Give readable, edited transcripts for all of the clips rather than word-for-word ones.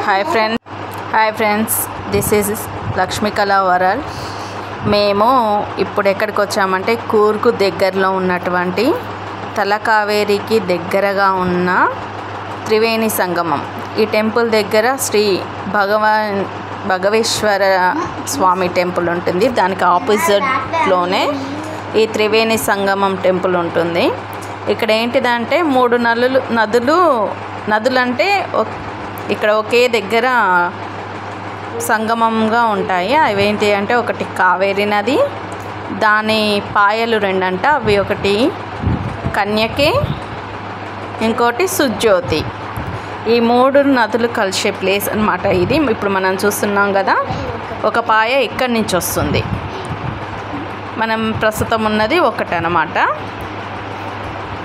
Hi friends, this is Lakshmi కళా world. మేము ఇప్పుడు ఎక్కడికి వచ్చామంటే కూర్గు దగ్గరలో ఉన్నటువంటి తలకావేరికి దగ్గరగా ఉన్న త్రివేణి సంగమం. ఈ టెంపుల్ దగ్గర శ్రీ భగవేశ్వర స్వామి టెంపుల్ ఉంటుంది. దానికి ఆపోజిట్లోనే ఈ త్రివేణి సంగమం టెంపుల్ ఉంటుంది. ఇక్కడ ఏంటిదంటే 3 నదులంటే ఇక్కడ ఒకే దగ్గర సంగమంగా ఉంటాయి. అవేంటి అంటే ఒకటి కావేరి నది, దాని పాయలు 2 అంట. అవి ఒకటి కన్యకే, ఇంకోటి సుజ్యోతి. ఈ 3 నదులు కలిసే ప్లేస్ అన్నమాట ఇది. ఇప్పుడు మనం చూస్తున్నాం కదా, ఒక పాయ ఇక్కడి నుంచి వస్తుంది. మనం ప్రస్తుతం ఉన్నది ఒకటి అన్నమాట.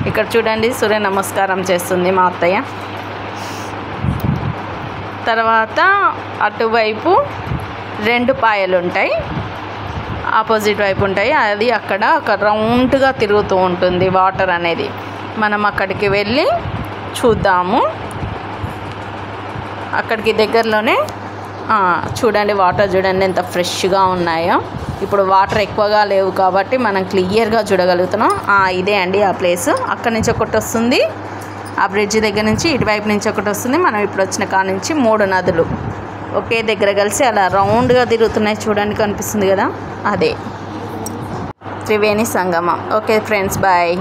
ఇక్కడ చూడండి, సూర్య నమస్కారం చేస్తుంది మా అత్తయ్య. తర్వాత అటువైపు 2 పాయలు ఉంటాయి, ఆపోజిట్ వైపు ఉంటాయి. అది అక్కడ ఒక రౌండ్గా తిరుగుతూ ఉంటుంది వాటర్ అనేది. మనం అక్కడికి వెళ్ళి చూద్దాము. అక్కడికి దగ్గరలోనే చూడండి, వాటర్ చూడండి ఎంత ఫ్రెష్గా ఉన్నాయో. ఇప్పుడు వాటర్ ఎక్కువగా లేవు కాబట్టి మనం క్లియర్గా చూడగలుగుతున్నాం. ఇదే అండి ఆ ప్లేస్. అక్కడి నుంచి ఒకటి వస్తుంది, ఆ బ్రిడ్జ్ దగ్గర నుంచి ఇటువైపు నుంచి ఒకటి వస్తుంది. మనం ఇప్పుడు వచ్చిన కాడ నుంచి 3 నదులు ఒకే దగ్గర కలిసి అలా రౌండ్గా తిరుగుతున్నాయి. చూడండి, కనిపిస్తుంది కదా, అదే త్రివేణి సంగమం. Okay friends, bye.